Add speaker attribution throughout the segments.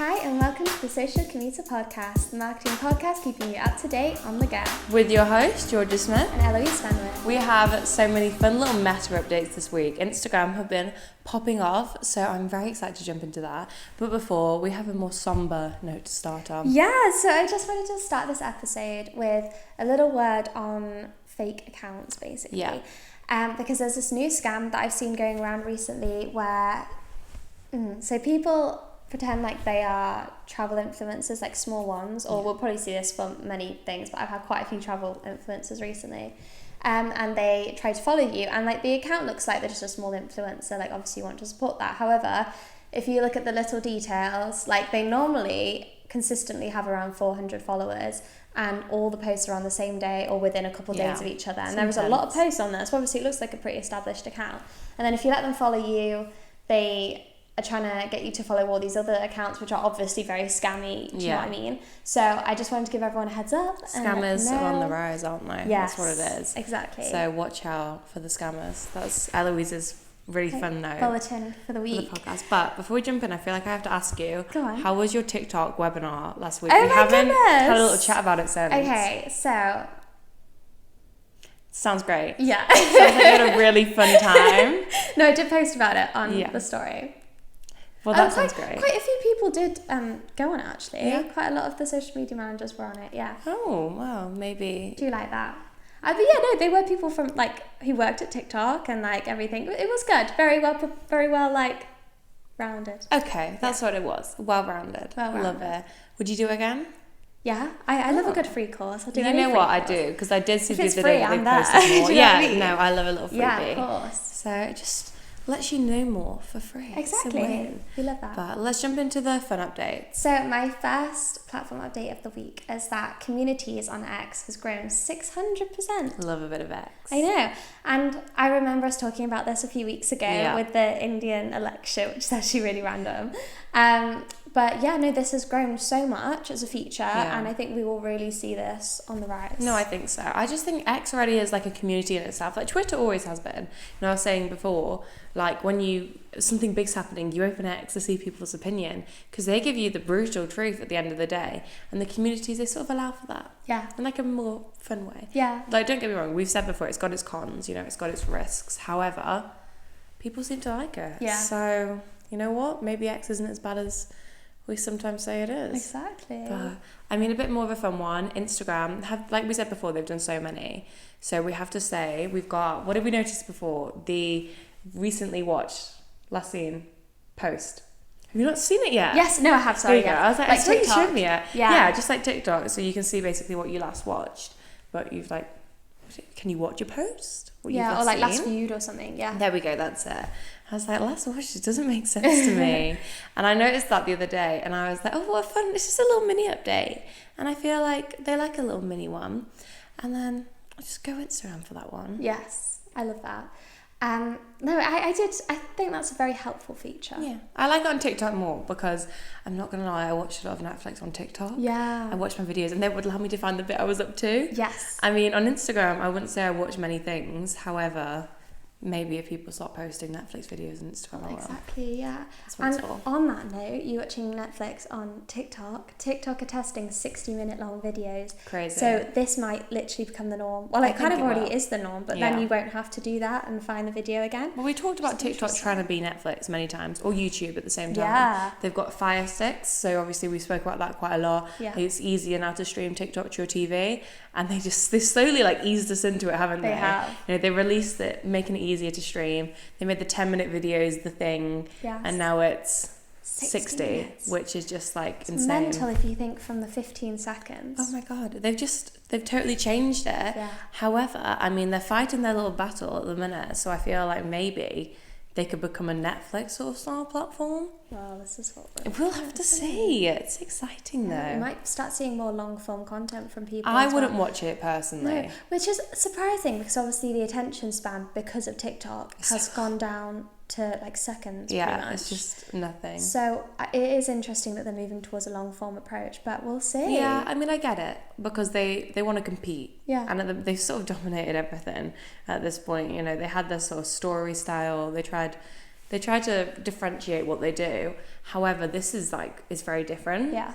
Speaker 1: Hi and welcome to the Social Commuter Podcast, the marketing podcast keeping you up to date on the go.
Speaker 2: With your host, Georgia Smith.
Speaker 1: And Eloise Fenwick.
Speaker 2: We have so many fun little meta updates this week. Instagram have been popping off, so I'm very excited to jump into that. But before, we have a more somber note to start on.
Speaker 1: Yeah, so I just wanted to start this episode with a little word on fake accounts, basically.
Speaker 2: Yeah.
Speaker 1: Because there's this new scam that I've seen going around recently where so people pretend like they are travel influencers, like small ones, or we'll probably see this for many things, but I've had quite a few travel influencers recently, and they try to follow you, and like the account looks like they're just a small influencer, like obviously you want to support that. However, if you look at the little details, like they normally consistently have around 400 followers, and all the posts are on the same day or within a couple of days of each other, and there was a lot of posts on there, so obviously it looks like a pretty established account. And then if you let them follow you, they are trying to get you to follow all these other accounts which are obviously very scammy, do you know what I mean? So I just wanted to give everyone a heads up.
Speaker 2: Scammers are on the rise, aren't they?
Speaker 1: Yes,
Speaker 2: that's what it is.
Speaker 1: Exactly.
Speaker 2: So watch out for the scammers. That's Eloise's really fun note.
Speaker 1: Bulletin for the week.
Speaker 2: For the podcast. But before we jump in, I feel like I have to ask you,
Speaker 1: go on.
Speaker 2: How was your TikTok webinar last week?
Speaker 1: Oh
Speaker 2: we
Speaker 1: my
Speaker 2: haven't
Speaker 1: goodness.
Speaker 2: had a little chat about it since.
Speaker 1: Okay, so
Speaker 2: sounds great.
Speaker 1: Yeah.
Speaker 2: Sounds like you had a really fun time.
Speaker 1: No, I did post about it on the story.
Speaker 2: Well, that sounds great.
Speaker 1: Quite a few people did go on it, actually.
Speaker 2: Yeah.
Speaker 1: Quite a lot of the social media managers were on it, yeah.
Speaker 2: Oh, well, maybe.
Speaker 1: Do you like that? But yeah, no, they were people from, like, who worked at TikTok and, like, everything. It was good. Very well, like, rounded.
Speaker 2: Okay, that's what it was. Well-rounded. Love it. Would you do it again?
Speaker 1: Yeah, I love a good free course. I'll do
Speaker 2: You know what I do? Because I did see the other
Speaker 1: free,
Speaker 2: day that
Speaker 1: I'm
Speaker 2: they
Speaker 1: there.
Speaker 2: posted more.
Speaker 1: Do you know what I
Speaker 2: Yeah,
Speaker 1: mean?
Speaker 2: no, I love a little freebie.
Speaker 1: Yeah, of course.
Speaker 2: So it just lets you know more for free.
Speaker 1: Exactly. We love that.
Speaker 2: But let's jump into the fun updates.
Speaker 1: So my first platform update of the week is that communities on X has grown 600%.
Speaker 2: Love a bit of X.
Speaker 1: I know. And I remember us talking about this a few weeks ago with the Indian election, which is actually really random. But yeah, no, this has grown so much as a feature, and I think we will really see this on the rise.
Speaker 2: No, I think so. I just think X already is like a community in itself. Like Twitter always has been. I was saying before, like when something big's happening, you open X to see people's opinion because they give you the brutal truth at the end of the day, and the communities, they sort of allow for that.
Speaker 1: Yeah.
Speaker 2: In like a more fun way.
Speaker 1: Yeah.
Speaker 2: Like, don't get me wrong, we've said before, it's got its cons, it's got its risks. However, people seem to like it.
Speaker 1: Yeah.
Speaker 2: So, you know what? Maybe X isn't as bad as we sometimes say it is.
Speaker 1: Exactly.
Speaker 2: But, I mean, a bit more of a fun one. Instagram, like we said before, they've done so many. So we have to say, we've got, what did we notice before? The recently watched, last seen post. Have you not seen it yet?
Speaker 1: Yes, no, I have, sorry.
Speaker 2: I was like I saw you showed me it.
Speaker 1: Yeah.
Speaker 2: Yeah, just like TikTok. So you can see basically what you last watched. But you've like, can you watch a post? What you've
Speaker 1: or like
Speaker 2: seen?
Speaker 1: last viewed or something, yeah.
Speaker 2: There we go, that's it. I was like, last watched, it doesn't make sense to me. And I noticed that the other day, and I was like, oh, what fun, it's just a little mini update. And I feel like they like a little mini one. And then I just go Instagram for that one.
Speaker 1: Yes, I love that. No, I think that's a very helpful feature.
Speaker 2: Yeah, I like it on TikTok more because I'm not gonna lie, I watched a lot of Netflix on TikTok.
Speaker 1: Yeah.
Speaker 2: I watched my videos and they would allow me to find the bit I was up to.
Speaker 1: Yes.
Speaker 2: I mean, on Instagram, I wouldn't say I watch many things. However, maybe if people start posting Netflix videos on Instagram, I will.
Speaker 1: Exactly, yeah.
Speaker 2: That's what
Speaker 1: And
Speaker 2: it's for.
Speaker 1: on that note, you watching Netflix on TikTok. TikTok are testing 60-minute long videos.
Speaker 2: Crazy.
Speaker 1: So this might literally become the norm. Well, it kind of already is the norm, but then you won't have to do that and find the video again.
Speaker 2: Well, we talked about TikTok trying to be Netflix many times, or YouTube at the same time.
Speaker 1: Yeah.
Speaker 2: They've got Fire Sticks, so obviously we spoke about that quite a lot.
Speaker 1: Yeah.
Speaker 2: It's easier now to stream TikTok to your TV, and they slowly like eased us into it, haven't they?
Speaker 1: They have.
Speaker 2: They released it, making it easier to stream. They made the 10-minute videos the thing, and now it's 60
Speaker 1: minutes.
Speaker 2: which is just like
Speaker 1: It's
Speaker 2: insane.
Speaker 1: mental if you think from the 15 seconds.
Speaker 2: Oh my god, they've totally changed it.
Speaker 1: Yeah.
Speaker 2: However, I mean, they're fighting their little battle at the minute, so I feel like maybe they could become a Netflix sort of style platform.
Speaker 1: Well, this is what
Speaker 2: We'll have to see. It's exciting though.
Speaker 1: We might start seeing more long form content from people.
Speaker 2: I
Speaker 1: as
Speaker 2: wouldn't
Speaker 1: well.
Speaker 2: watch it personally.
Speaker 1: No, which is surprising because obviously the attention span because of TikTok has gone down to like seconds.
Speaker 2: Yeah,
Speaker 1: pretty much.
Speaker 2: it's just nothing.
Speaker 1: So it is interesting that they're moving towards a long form approach, but we'll see.
Speaker 2: Yeah, I mean, I get it because they want to compete.
Speaker 1: Yeah.
Speaker 2: And they've sort of dominated everything at this point. They had their sort of story style. They They try to differentiate what they do. However, this is very different.
Speaker 1: Yeah.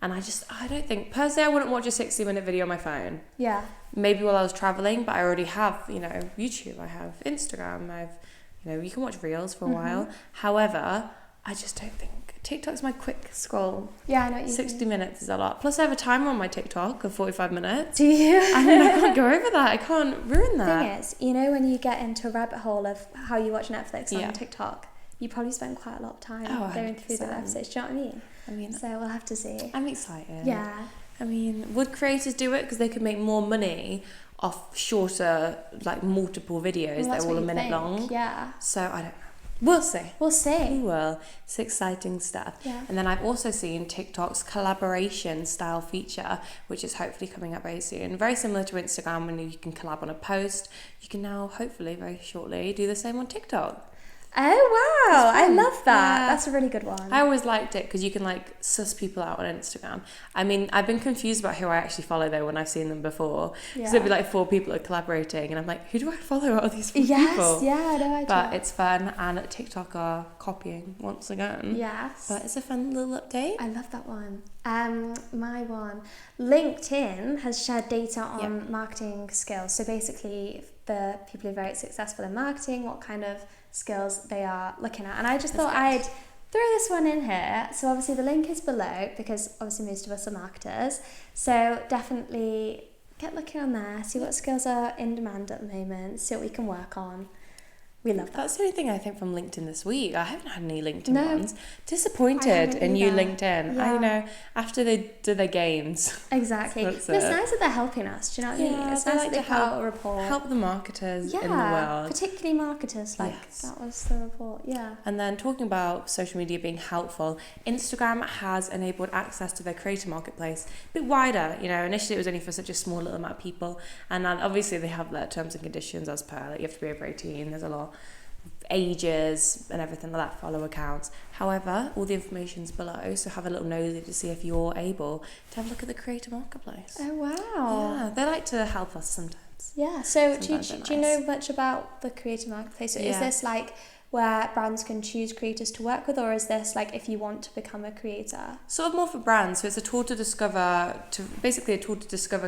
Speaker 2: And I don't think, personally, I wouldn't watch a 60-minute video on my phone.
Speaker 1: Yeah.
Speaker 2: Maybe while I was traveling, but I already have, YouTube, I have Instagram, you can watch Reels for a while. However, I just don't think, TikTok's my quick scroll.
Speaker 1: Yeah, I know what you
Speaker 2: 60 minutes is a lot. Plus, I have a timer on my TikTok of 45 minutes.
Speaker 1: Do you?
Speaker 2: I can't go over that. I can't ruin that.
Speaker 1: The thing is, when you get into a rabbit hole of how you watch Netflix on TikTok, you probably spend quite a lot of time going through the episodes. Do you know what I mean? So we'll have to see.
Speaker 2: I'm excited.
Speaker 1: Yeah.
Speaker 2: Would creators do it because they could make more money off shorter, multiple videos that are all a minute long?
Speaker 1: Yeah.
Speaker 2: So I don't know. We'll see.
Speaker 1: We
Speaker 2: will. It's exciting stuff.
Speaker 1: Yeah.
Speaker 2: And then I've also seen TikTok's collaboration style feature, which is hopefully coming up very soon. Very similar to Instagram when you can collab on a post. You can now hopefully very shortly do the same on TikTok.
Speaker 1: Oh wow, I love that.
Speaker 2: Yeah.
Speaker 1: That's a really good one.
Speaker 2: I always liked it because you can suss people out on Instagram. I've been confused about who I actually follow though when I've seen them before. Because there'd be 4 people that are collaborating and I'm like, who do I follow out of these 4 people?
Speaker 1: Yeah, no idea.
Speaker 2: But it's fun, and TikTok are copying once again.
Speaker 1: Yes.
Speaker 2: But it's a fun little update.
Speaker 1: I love that one. My one. LinkedIn has shared data on marketing skills. So basically the people who are very successful in marketing, what kind of skills they are looking at. And I just thought I'd throw this one in here. So obviously the link is below because obviously most of us are marketers. So definitely get looking on there, see what skills are in demand at the moment, see what we can work on. We love that.
Speaker 2: That's the only thing I think from LinkedIn this week. I haven't had any LinkedIn ones. Disappointed in you, LinkedIn.
Speaker 1: Yeah.
Speaker 2: I know, after they do their games.
Speaker 1: Exactly. It's nice that they're helping us, do you know what I mean? It's nice that they put out a report.
Speaker 2: Help the marketers in the world.
Speaker 1: Particularly marketers, that was the report,
Speaker 2: And then talking about social media being helpful, Instagram has enabled access to their creator marketplace a bit wider. Initially it was only for such a small little amount of people, and then obviously they have their terms and conditions as per, you have to be over 18, there's a lot ages and everything like that, follow accounts. However, all the information's below, so have a little nosy to see if you're able to have a look at the creator marketplace.
Speaker 1: Oh wow.
Speaker 2: Yeah, they like to help us sometimes.
Speaker 1: Yeah, so do you know much about the creator marketplace? So is this where brands can choose creators to work with, or is this if you want to become a creator?
Speaker 2: Sort of more for brands. So it's a tool to discover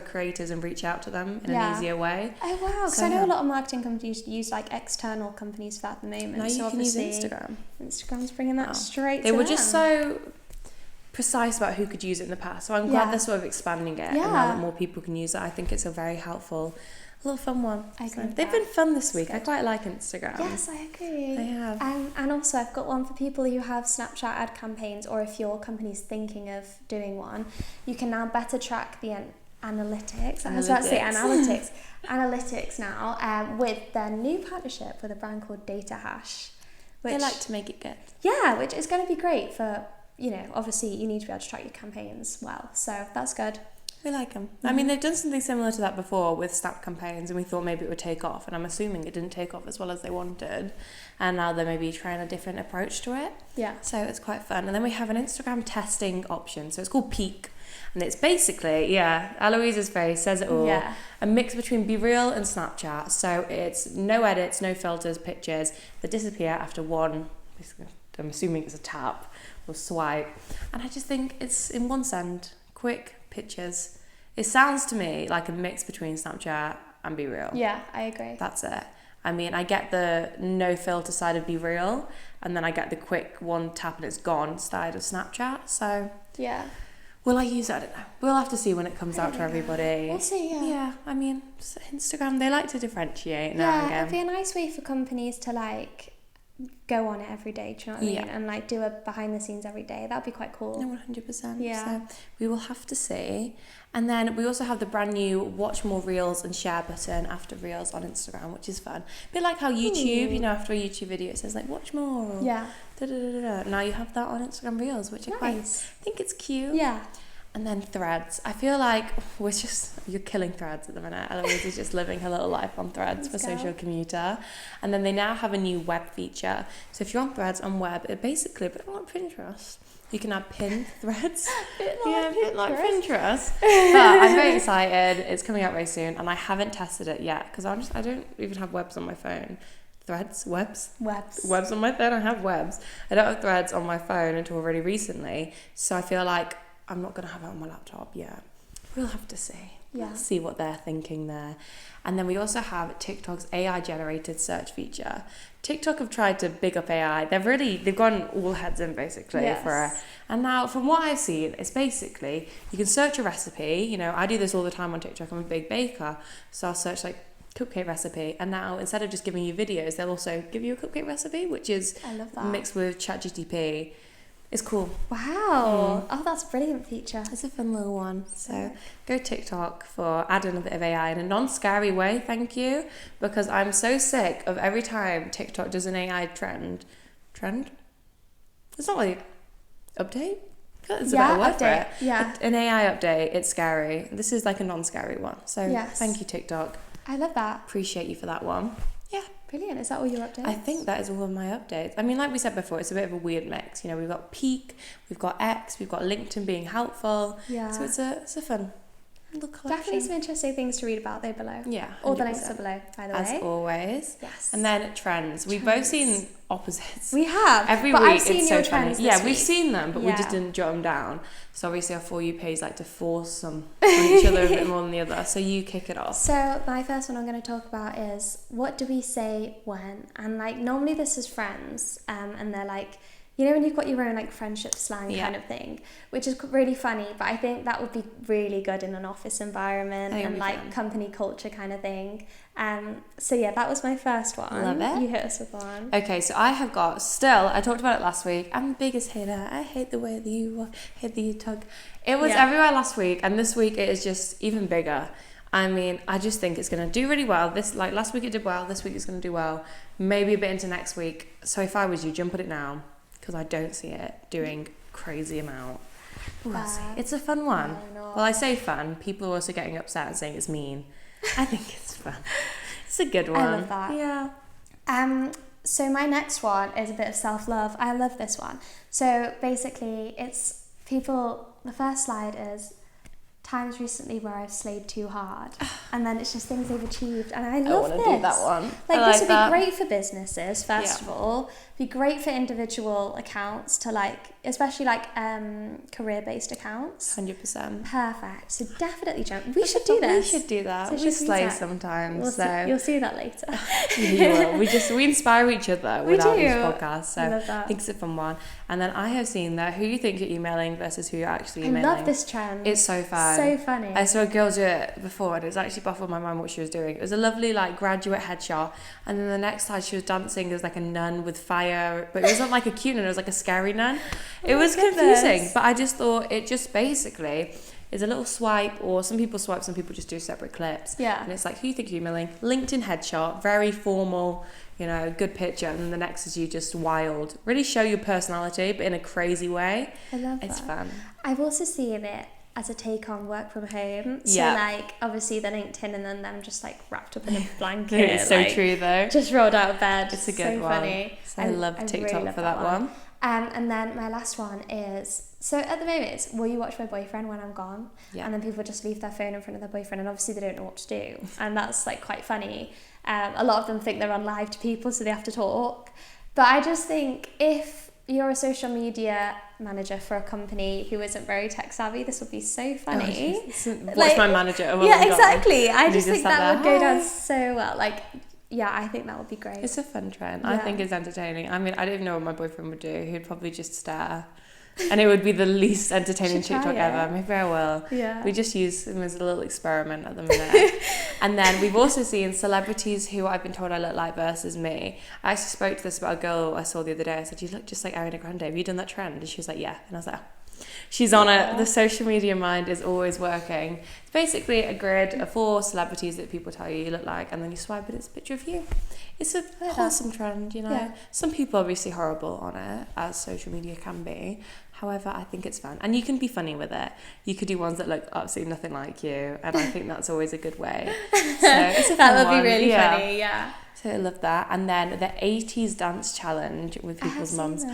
Speaker 2: creators and reach out to them in an easier way.
Speaker 1: Oh wow, because I know a lot of marketing companies use external companies for that at the moment.
Speaker 2: Now you can use Instagram.
Speaker 1: Instagram's bringing that straight.
Speaker 2: They were just so precise about who could use it in the past. So I'm glad they're sort of expanding it, and now that more people can use it, I think it's a very helpful, little fun one.
Speaker 1: I agree.
Speaker 2: They've been fun this week. I quite like Instagram.
Speaker 1: Yes, I agree.
Speaker 2: They have.
Speaker 1: And also I've got one for people who have Snapchat ad campaigns, or if your company's thinking of doing one, you can now better track the analytics. I was about to say analytics. Analytics now with their new partnership with a brand called Data Hash.
Speaker 2: They like to make it good.
Speaker 1: Yeah, which is going to be great for, obviously you need to be able to track your campaigns well. So that's good.
Speaker 2: We like them. Mm-hmm. They've done something similar to that before with Snap campaigns, and we thought maybe it would take off, and I'm assuming it didn't take off as well as they wanted, and now they're maybe trying a different approach to it.
Speaker 1: Yeah.
Speaker 2: So it's quite fun. And then we have an Instagram testing option, so it's called Peak, and it's basically, Eloise's face says it all, a mix between Be Real and Snapchat. So it's no edits, no filters, pictures that disappear after one, I'm assuming it's a tap or swipe, and I just think it's, in one sense, quick pictures. It sounds to me like a mix between Snapchat and Be Real.
Speaker 1: Yeah, I agree.
Speaker 2: That's it. I get the no filter side of Be Real, and then I get the quick one tap and it's gone side of Snapchat. So will I use it? I don't know. We'll have to see when it comes out to everybody.
Speaker 1: We'll see.
Speaker 2: Yeah. Instagram, they like to differentiate now and again.
Speaker 1: It'd be a nice way for companies to go on it every day, do you know what I mean? And do a behind the scenes every day. That'd be quite cool.
Speaker 2: No, 100%.
Speaker 1: Yeah.
Speaker 2: So we will have to see. And then we also have the brand new watch more Reels and share button after Reels on Instagram, which is fun. A bit like how YouTube, after a YouTube video it says watch more. Or Now you have that on Instagram Reels, which I think it's cute.
Speaker 1: Yeah.
Speaker 2: And then Threads. I feel like you're killing Threads at the minute. Eloise is just living her little life on Threads for Social Commuter. And then they now have a new web feature. So if you're on Threads on web, it's basically a bit like Pinterest. You can add pinned threads.
Speaker 1: a bit like
Speaker 2: Pinterest. But I'm very excited. It's coming out very soon, and I haven't tested it yet because I don't even have webs on my phone. Webs on my phone. I have Webs. I don't have Threads on my phone until really recently. So I feel like I'm not going to have it on my laptop yet. We'll have to see.
Speaker 1: Yeah.
Speaker 2: Let's see what they're thinking there. And then we also have TikTok's AI-generated search feature. TikTok have tried to big up AI. They've gone all heads in basically for it. And now, from what I've seen, it's basically you can search a recipe. You know, I do this all the time on TikTok. I'm a big baker, so I'll search like cupcake recipe. And now instead of just giving you videos, they'll also give you a cupcake recipe, which is
Speaker 1: I love that.
Speaker 2: mixed with ChatGPT. It's cool.
Speaker 1: Wow. Oh, that's a brilliant feature.
Speaker 2: It's a fun little one. So go TikTok for adding a bit of AI in a non-scary way, thank you. Because I'm so sick of every time TikTok does an AI trend. It's not like update? It's a better word for it.
Speaker 1: Yeah.
Speaker 2: An AI update, it's scary. This is like a non-scary one. So thank you, TikTok.
Speaker 1: I love that.
Speaker 2: Appreciate you for that one. Yeah.
Speaker 1: Brilliant. Is that all your updates?
Speaker 2: I think that is all of my updates. I mean, like we said before, it's a bit of a weird mix. You know, we've got Peak, we've got X, we've got LinkedIn being helpful.
Speaker 1: Yeah.
Speaker 2: So it's a fun little collection.
Speaker 1: Definitely some interesting things to read about there below.
Speaker 2: Yeah. 100%.
Speaker 1: All the links are below, by the way.
Speaker 2: As always.
Speaker 1: Yes.
Speaker 2: And then trends. We've both seen opposites.
Speaker 1: We have.
Speaker 2: Every
Speaker 1: but
Speaker 2: week
Speaker 1: I've seen
Speaker 2: it's
Speaker 1: your
Speaker 2: so funny.
Speaker 1: trends this
Speaker 2: Yeah,
Speaker 1: week.
Speaker 2: we've seen them, but we just didn't jot them down. So obviously our For You page like to force them on each other a bit more than the other. So you kick it off.
Speaker 1: So my first one I'm going to talk about is what do we say when? And like normally this is friends, and they're like, you know when you've got your own like friendship slang kind of thing, which is really funny, but I think that would be really good in an office environment and like company culture kind of thing. So yeah, that was my first one.
Speaker 2: Love it.
Speaker 1: You hit us with one.
Speaker 2: Okay, so I have got, still, I talked about it last week, I'm the biggest hater. I hate the way that you hate the tug. It was everywhere last week, and this week it is just even bigger. I mean, I just think it's going to do really well. Last week it did well, this week it's going to do well. Maybe a bit into next week. So if I was you, jump at it now, because I don't see it doing crazy amount. We'll see. It's a fun one. Well, I say fun. People are also getting upset and saying it's mean. I think it's fun. It's a good one.
Speaker 1: I love that.
Speaker 2: Yeah.
Speaker 1: So my next one is a bit of self-love. I love this one. So basically, it's people. The first slide is times recently where I've slayed too hard, and then it's just things they've achieved, and I love this.
Speaker 2: I want to do that one.
Speaker 1: Like this would be great for businesses, first of all. Be great for individual accounts to like, especially like career-based accounts.
Speaker 2: 100%.
Speaker 1: Perfect. So definitely jump. We should do this.
Speaker 2: We should do that.
Speaker 1: So
Speaker 2: we slay sometimes.
Speaker 1: You'll see that later.
Speaker 2: You will. We inspire each other with our podcast. So
Speaker 1: I love that.
Speaker 2: I think it's a fun one. And then I have seen that who you think you're emailing versus who you're actually emailing.
Speaker 1: I love this trend.
Speaker 2: It's so fun.
Speaker 1: So funny.
Speaker 2: I saw a girl do it before, and it was actually baffled my mind what she was doing. It was a lovely like graduate headshot, and then the next slide she was dancing as like a nun with fire, but it wasn't like a cute nun, it was like a scary nun. It was confusing, but I just thought it just basically is a little swipe, or some people swipe, some people just do separate clips.
Speaker 1: Yeah.
Speaker 2: And it's like, who you think you're emailing? LinkedIn headshot, very formal, you know, good picture, and then the next is you just wild. Really show your personality, but in a crazy way.
Speaker 1: I love
Speaker 2: It's
Speaker 1: that.
Speaker 2: fun.
Speaker 1: I've also seen it as a take on work from home. So like obviously the LinkedIn and then them just like wrapped up in a blanket.
Speaker 2: It's so
Speaker 1: like,
Speaker 2: true though.
Speaker 1: Just rolled out of bed.
Speaker 2: It's a good
Speaker 1: so
Speaker 2: one.
Speaker 1: Funny.
Speaker 2: So I love TikTok
Speaker 1: really love
Speaker 2: for that one.
Speaker 1: And then my last one is, so at the moment it's, will you watch my boyfriend when I'm gone?
Speaker 2: Yeah.
Speaker 1: And then people just leave their phone in front of their boyfriend, and obviously they don't know what to do. And that's like quite funny. A lot of them think they're on live to people, so they have to talk. But I just think if you're a social media manager for a company who isn't very tech savvy, this would be so funny.
Speaker 2: Watch my manager.
Speaker 1: Yeah, exactly. I just think that
Speaker 2: there.
Speaker 1: would go down so well. Like, yeah, I think that would be great.
Speaker 2: It's a fun trend.
Speaker 1: Yeah.
Speaker 2: I think it's entertaining. I mean, I don't even know what my boyfriend would do. He'd probably just stare. And it would be the least entertaining TikTok ever. Maybe I will.
Speaker 1: Yeah.
Speaker 2: We just use him as a little experiment at the minute. And then we've also seen celebrities who I've been told I look like versus me. I actually spoke to this about a girl I saw the other day. I said, you look just like Ariana Grande. Have you done that trend? And she was like, yeah. And I was like, oh. She's on it. The social media mind is always working. It's basically a grid of 4 celebrities that people tell you look like, and then you swipe it, it's a picture of you. It's a wholesome trend, you know. Yeah. Some people are obviously horrible on it, as social media can be. However, I think it's fun. And you can be funny with it. You could do ones that look absolutely nothing like you, and I think that's always a good way. So it's a fun
Speaker 1: that would
Speaker 2: one.
Speaker 1: be really funny, yeah.
Speaker 2: So I love that. And then the 80s dance challenge with people's mums.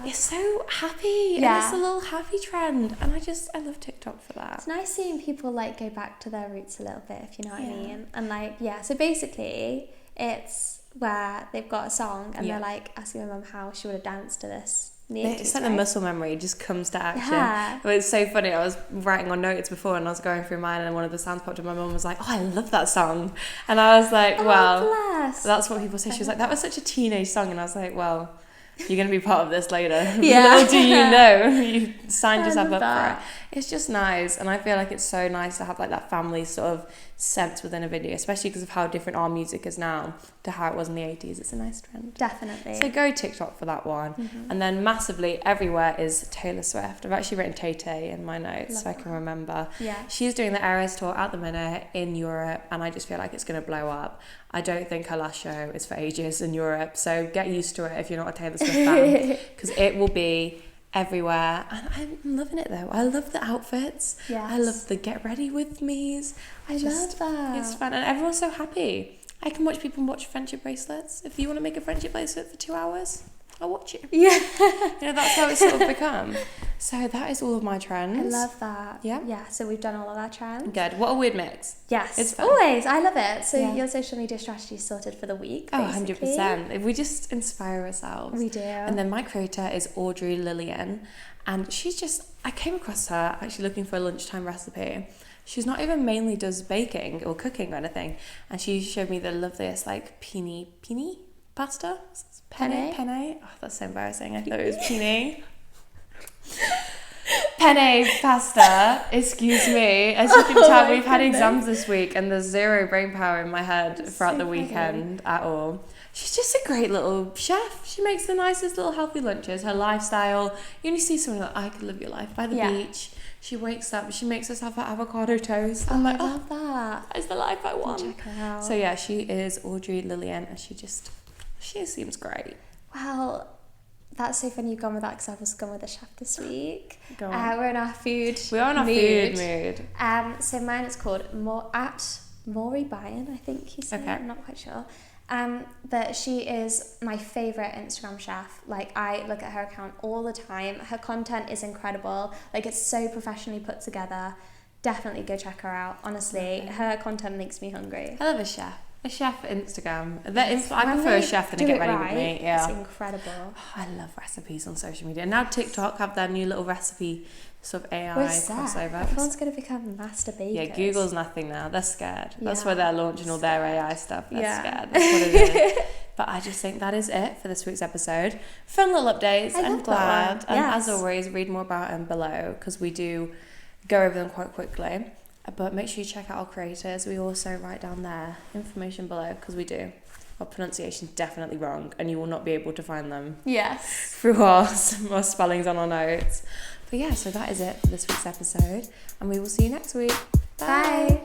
Speaker 2: It's so happy.
Speaker 1: Yeah.
Speaker 2: And it's a little happy trend. And I love TikTok for that.
Speaker 1: It's nice seeing people like go back to their roots a little bit, if you know what I mean. And like, yeah, so basically it's where they've got a song and
Speaker 2: Yeah.
Speaker 1: they're like asking my mum how she would have danced to this in the 80s,
Speaker 2: It's like the muscle memory just comes to action.
Speaker 1: Yeah.
Speaker 2: But it's so funny. I was writing on notes before and I was going through mine and one of the sounds popped up. My mum was like, "Oh, I love that song," and I was like, "Well,
Speaker 1: bless.
Speaker 2: that's what people say." She was like, "That was such a teenage song," and I was like, "Well, you're going to be part of this later."
Speaker 1: Yeah.
Speaker 2: Little do you know, you signed
Speaker 1: I
Speaker 2: yourself
Speaker 1: love
Speaker 2: up
Speaker 1: that.
Speaker 2: for it. It's just nice, and I feel like it's so nice to have like that family sort of sense within a video, especially because of how different our music is now to how it was in the 80s. It's a nice trend.
Speaker 1: Definitely.
Speaker 2: So go TikTok for that one.
Speaker 1: Mm-hmm.
Speaker 2: And then massively everywhere is Taylor Swift. I've actually written Tay-Tay in my notes
Speaker 1: Love
Speaker 2: so I can
Speaker 1: that.
Speaker 2: remember.
Speaker 1: Yeah.
Speaker 2: She's doing the Eras tour at the minute in Europe and I just feel like it's going to blow up. I don't think her last show is for ages in Europe, so get used to it if you're not a Taylor Swift fan, because it will be everywhere. And I'm loving it though. I love the outfits.
Speaker 1: Yes.
Speaker 2: I love the get ready with me's.
Speaker 1: I love that.
Speaker 2: It's fun and everyone's so happy. I can watch people watch friendship bracelets. If you want to make a friendship bracelet for 2 hours, I'll watch you.
Speaker 1: Yeah.
Speaker 2: You know, that's how it's sort of become. So that is all of my trends.
Speaker 1: I love that.
Speaker 2: Yeah.
Speaker 1: Yeah, so we've done all of our trends.
Speaker 2: Good. What a weird mix.
Speaker 1: Yes.
Speaker 2: It's fun.
Speaker 1: Always. I love it. So
Speaker 2: Yeah.
Speaker 1: your social media strategy is sorted for the week,
Speaker 2: Oh,
Speaker 1: basically.
Speaker 2: 100%. If we just inspire ourselves.
Speaker 1: We do.
Speaker 2: And then my creator is Audrey Lillian. And she's just, I came across her actually looking for a lunchtime recipe. She's not even mainly does baking or cooking or anything. And she showed me the loveliest like penne pasta?
Speaker 1: Penne?
Speaker 2: Penne? Oh, that's so embarrassing. I thought it was penne. Penne pasta, excuse me. As you can tell, we've had exams this week and there's zero brain power in my head throughout
Speaker 1: so
Speaker 2: the weekend at all. She's just a great little chef. She makes the nicest little healthy lunches. Her lifestyle, you only see someone like, I could live your life by the beach. She wakes up, she makes herself an avocado toast. I'm like,
Speaker 1: I love that.
Speaker 2: that is the life I want.
Speaker 1: Check her out.
Speaker 2: So yeah, she is Audrey Lillian and she seems great.
Speaker 1: Well, that's so funny you've gone with that because I was gone with a chef this week.
Speaker 2: Go on.
Speaker 1: We're in our food
Speaker 2: We're on our food mood.
Speaker 1: So mine is called Maury Byan, I think you said.
Speaker 2: Okay.
Speaker 1: I'm not quite sure. But she is my favourite Instagram chef. Like, I look at her account all the time. Her content is incredible. Like, it's so professionally put together. Definitely go check her out. Honestly, her content makes me hungry.
Speaker 2: I love a chef. A chef Instagram. I prefer a chef than a get ready with me. Yeah.
Speaker 1: It's incredible.
Speaker 2: I love recipes on social media. Now TikTok have their new little recipe sort of AI
Speaker 1: We're set.
Speaker 2: crossover.
Speaker 1: Everyone's going to become master bakers.
Speaker 2: Yeah, Google's nothing now. They're scared. That's
Speaker 1: Yeah.
Speaker 2: why they're launching all their AI stuff. They're
Speaker 1: Yeah.
Speaker 2: scared. That's what it is. But I just think that is it for this week's episode. Fun little updates.
Speaker 1: I
Speaker 2: I'm
Speaker 1: love that
Speaker 2: glad.
Speaker 1: one.
Speaker 2: And
Speaker 1: Yes.
Speaker 2: as always, read more about them below because we do go over them quite quickly. But make sure you check out our creators. We also write down their information below because we do. Our pronunciation's definitely wrong and you will not be able to find them
Speaker 1: Yes.
Speaker 2: through our spellings on our notes. But yeah, so that is it for this week's episode and we will see you next week.
Speaker 1: Bye.